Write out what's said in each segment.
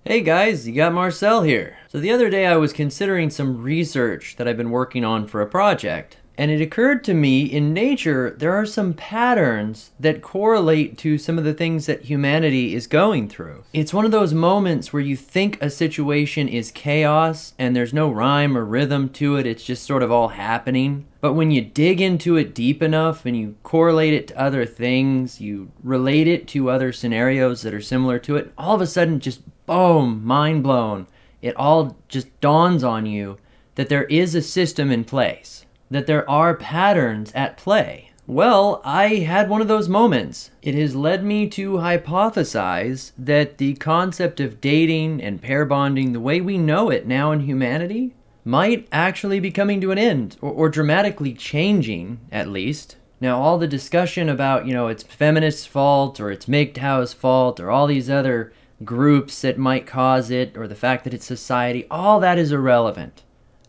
Hey guys, you got Marcel here. So the other day I was considering some research that I've been working on for a project, and it occurred to me in nature there are some patterns that correlate to some of the things that humanity is going through. It's one of those moments where you think a situation is chaos and there's no rhyme or rhythm to it, it's just sort of all happening. But when you dig into it deep enough and you correlate it to other things, you relate it to other scenarios that are similar to it, all of a sudden just boom, mind blown. It all just dawns on you that there is a system in place, that there are patterns at play. Well, I had one of those moments. It has led me to hypothesize that the concept of dating and pair bonding, the way we know it now in humanity, might actually be coming to an end, or dramatically changing, at least. Now, all the discussion about, it's feminists' fault, or it's MGTOW's fault, or all these other groups that might cause it, or the fact that it's society, all that is irrelevant.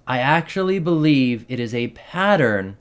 I actually believe it is a pattern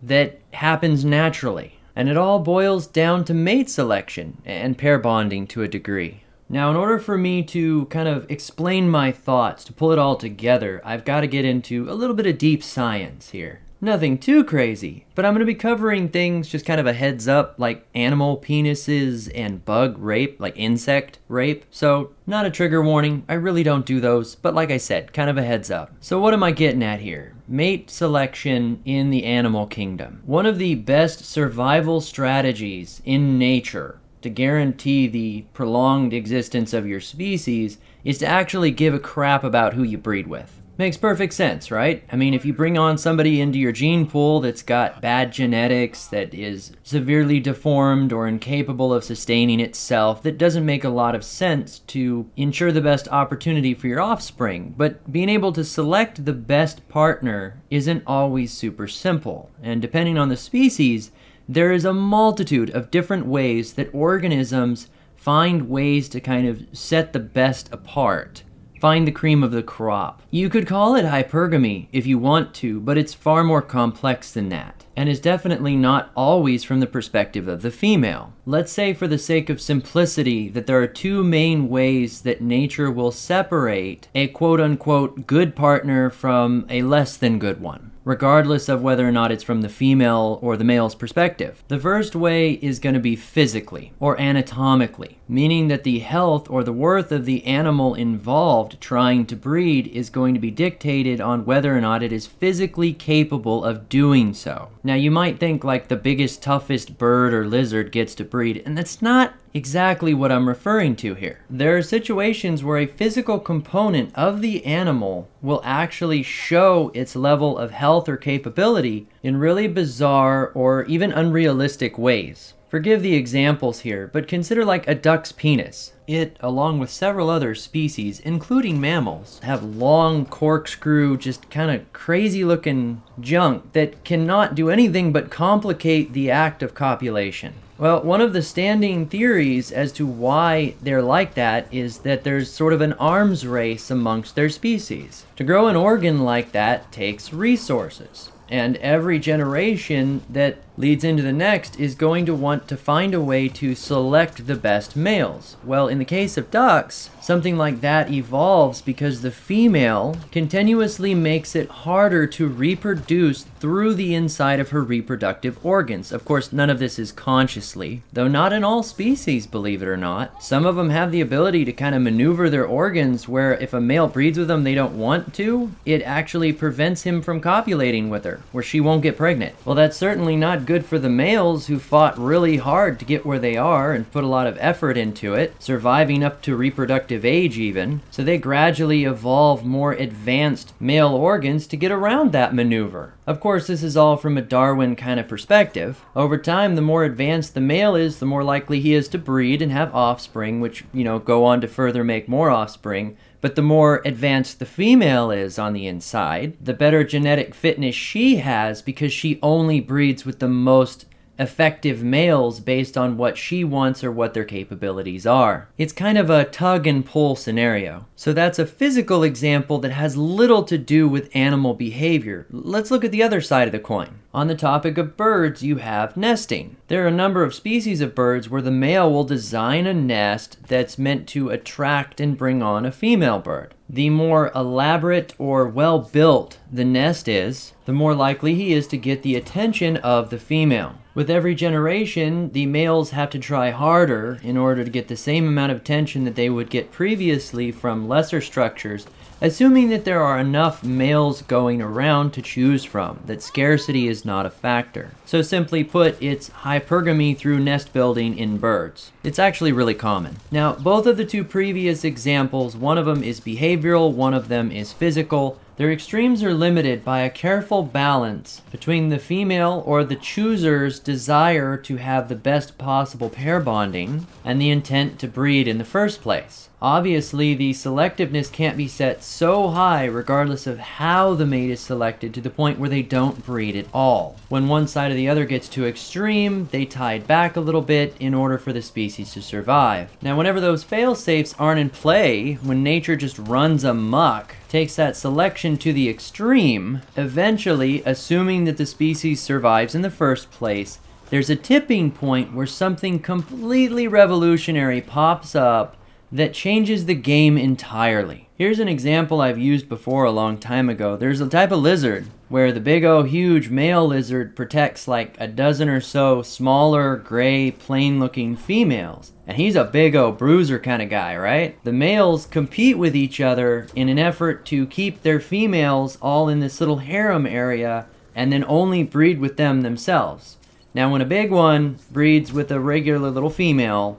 that happens naturally, and it all boils down to mate selection and pair bonding to a degree. Now, in order for me to kind of explain my thoughts, to pull it all together, I've got to get into a little bit of deep science here. Nothing too crazy, but I'm going to be covering things just kind of a heads up, like animal penises and bug rape, like insect rape. So, not a trigger warning, I really don't do those, but like I said, kind of a heads up. So what am I getting at here? Mate selection in the animal kingdom. One of the best survival strategies in nature to guarantee the prolonged existence of your species is to actually give a crap about who you breed with. Makes perfect sense, right? I mean, if you bring on somebody into your gene pool that's got bad genetics, that is severely deformed or incapable of sustaining itself, that doesn't make a lot of sense to ensure the best opportunity for your offspring. But being able to select the best partner isn't always super simple. And depending on the species, there is a multitude of different ways that organisms find ways to kind of set the best apart. Find the cream of the crop. You could call it hypergamy if you want to, but it's far more complex than that, and is definitely not always from the perspective of the female. Let's say, for the sake of simplicity, that there are two main ways that nature will separate a quote-unquote good partner from a less than good one, regardless of whether or not it's from the female or the male's perspective. The first way is going to be physically, or anatomically, meaning that the health or the worth of the animal involved trying to breed is going to be dictated on whether or not it is physically capable of doing so. Now, you might think like the biggest, toughest bird or lizard gets to breed, and that's not exactly what I'm referring to here. There are situations where a physical component of the animal will actually show its level of health or capability in really bizarre or even unrealistic ways. Forgive the examples here, but consider like a duck's penis. It, along with several other species, including mammals, have long corkscrew, just kind of crazy looking junk that cannot do anything but complicate the act of copulation. Well, one of the standing theories as to why they're like that is that there's sort of an arms race amongst their species. To grow an organ like that takes resources, and every generation that leads into the next is going to want to find a way to select the best males. Well, in the case of ducks, something like that evolves because the female continuously makes it harder to reproduce through the inside of her reproductive organs. Of course, none of this is consciously, though not in all species, believe it or not. Some of them have the ability to kind of maneuver their organs where if a male breeds with them they don't want to, it actually prevents him from copulating with her, where she won't get pregnant. Well, that's certainly not good for the males who fought really hard to get where they are and put a lot of effort into it, surviving up to reproductive age even, so they gradually evolve more advanced male organs to get around that maneuver. Of course, this is all from a Darwin kind of perspective. Over time, the more advanced the male is, the more likely he is to breed and have offspring, which, go on to further make more offspring. But the more advanced the female is on the inside, the better genetic fitness she has because she only breeds with the most effective males based on what she wants or what their capabilities are. It's kind of a tug and pull scenario. So that's a physical example that has little to do with animal behavior. Let's look at the other side of the coin. On the topic of birds, you have nesting. There are a number of species of birds where the male will design a nest that's meant to attract and bring on a female bird. The more elaborate or well-built the nest is, the more likely he is to get the attention of the female. With every generation, the males have to try harder in order to get the same amount of attention that they would get previously from lesser structures, assuming that there are enough males going around to choose from, that scarcity is not a factor. So simply put, it's hypergamy through nest building in birds. It's actually really common. Now, both of the two previous examples, one of them is behavioral, one of them is physical. Their extremes are limited by a careful balance between the female or the chooser's desire to have the best possible pair bonding and the intent to breed in the first place. Obviously, the selectiveness can't be set so high regardless of how the mate is selected to the point where they don't breed at all. When one side or the other gets too extreme, they tide back a little bit in order for the species to survive. Now, whenever those fail-safes aren't in play, when nature just runs amok, takes that selection to the extreme, eventually, assuming that the species survives in the first place, there's a tipping point where something completely revolutionary pops up that changes the game entirely. Here's an example I've used before a long time ago. There's a type of lizard where the big huge male lizard protects like a dozen or so smaller, gray, plain-looking females. And he's a big bruiser kind of guy, right? The males compete with each other in an effort to keep their females all in this little harem area and then only breed with them themselves. Now, when a big one breeds with a regular little female,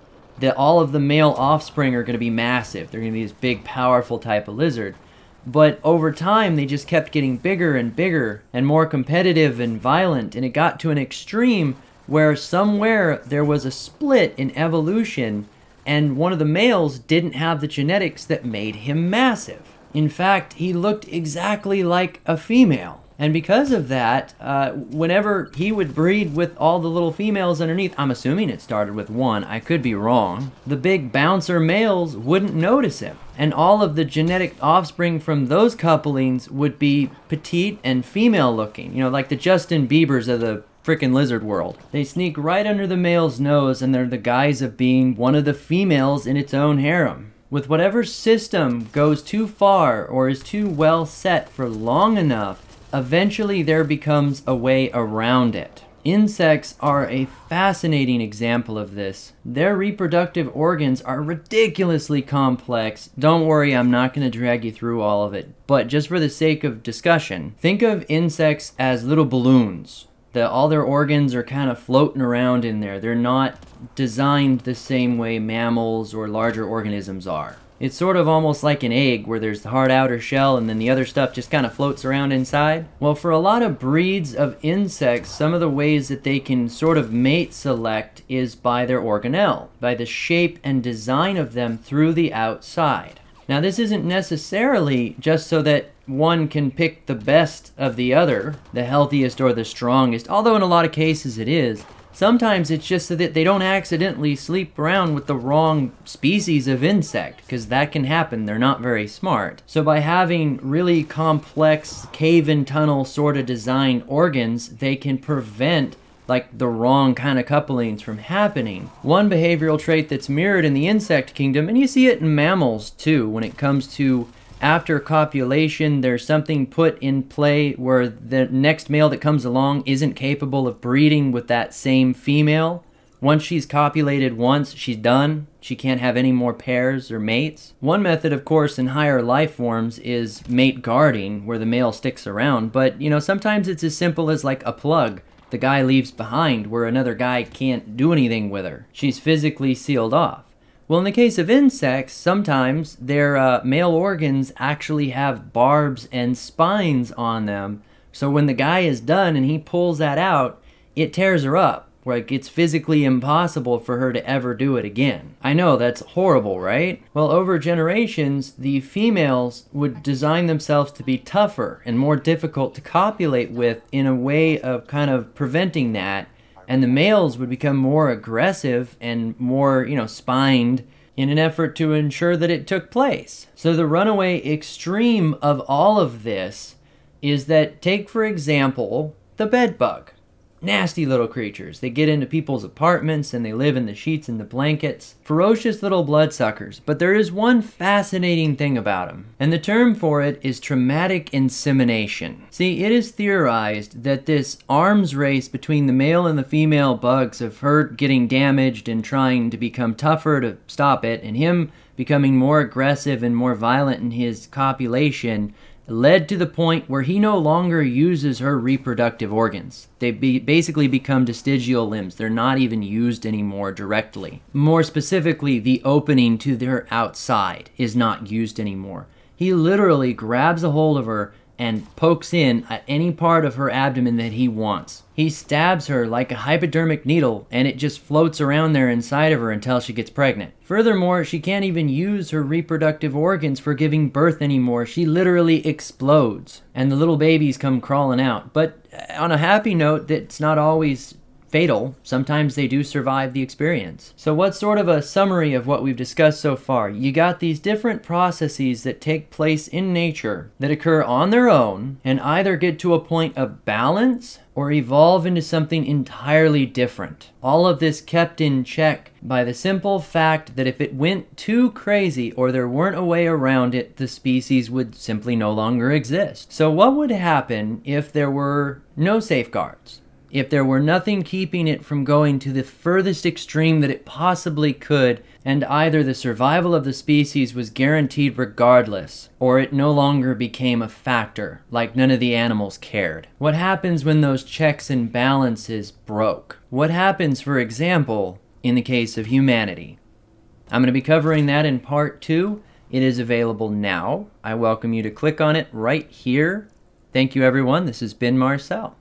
all of the male offspring are going to be massive. They're going to be this big, powerful type of lizard. But over time, they just kept getting bigger and bigger and more competitive and violent. And it got to an extreme where somewhere there was a split in evolution and one of the males didn't have the genetics that made him massive. In fact, he looked exactly like a female. And because of that, whenever he would breed with all the little females underneath, I'm assuming it started with one, I could be wrong, the big bouncer males wouldn't notice him. And all of the genetic offspring from those couplings would be petite and female looking, you know, like the Justin Biebers of the frickin' lizard world. They sneak right under the male's nose and they're the guise of being one of the females in its own harem. With whatever system goes too far or is too well set for long enough, eventually there becomes a way around it. Insects are a fascinating example of this. Their reproductive organs are ridiculously complex. Don't worry, I'm not going to drag you through all of it. But just for the sake of discussion, think of insects as little balloons. All their organs are kind of floating around in there. They're not designed the same way mammals or larger organisms are. It's sort of almost like an egg where there's the hard outer shell and then the other stuff just kind of floats around inside. Well, for a lot of breeds of insects, some of the ways that they can sort of mate select is by their organelle, by the shape and design of them through the outside. Now, this isn't necessarily just so that one can pick the best of the other, the healthiest or the strongest, although in a lot of cases it is. Sometimes it's just so that they don't accidentally sleep around with the wrong species of insect, because that can happen. They're not very smart. So by having really complex cave and tunnel sort of designed organs, they can prevent like the wrong kind of couplings from happening. One behavioral trait that's mirrored in the insect kingdom, and you see it in mammals too, when it comes to after copulation, there's something put in play where the next male that comes along isn't capable of breeding with that same female. Once she's copulated once, she's done. She can't have any more pairs or mates. One method, of course, in higher life forms is mate guarding, where the male sticks around. But, you know, sometimes it's as simple as like a plug the guy leaves behind where another guy can't do anything with her. She's physically sealed off. Well, in the case of insects, sometimes their male organs actually have barbs and spines on them. So when the guy is done and he pulls that out, it tears her up. Like, it's physically impossible for her to ever do it again. I know, that's horrible, right? Well, over generations, the females would design themselves to be tougher and more difficult to copulate with in a way of kind of preventing that. and the males would become more aggressive and more, spined in an effort to ensure that it took place. So the runaway extreme of all of this is that, take for example, the bed bug. Nasty little creatures. They get into people's apartments and they live in the sheets and the blankets. Ferocious little bloodsuckers. But there is one fascinating thing about them, and the term for it is traumatic insemination. See, it is theorized that this arms race between the male and the female bugs of her getting damaged and trying to become tougher to stop it, and him becoming more aggressive and more violent in his copulation, led to the point where he no longer uses her reproductive organs. They basically become vestigial limbs. They're not even used anymore directly. More specifically, the opening to their outside is not used anymore. He literally grabs a hold of her and pokes in at any part of her abdomen that he wants. He stabs her like a hypodermic needle, and it just floats around there inside of her until she gets pregnant. Furthermore, she can't even use her reproductive organs for giving birth anymore. She literally explodes, and the little babies come crawling out. But on a happy note, that's not always fatal. Sometimes they do survive the experience. So what's sort of a summary of what we've discussed so far? You got these different processes that take place in nature that occur on their own and either get to a point of balance or evolve into something entirely different. All of this kept in check by the simple fact that if it went too crazy or there weren't a way around it, the species would simply no longer exist. So what would happen if there were no safeguards? If there were nothing keeping it from going to the furthest extreme that it possibly could, and either the survival of the species was guaranteed regardless, or it no longer became a factor, like none of the animals cared. What happens when those checks and balances broke? What happens, for example, in the case of humanity? I'm going to be covering that in part 2. It is available now. I welcome you to click on it right here. Thank you, everyone. This has been Marcel.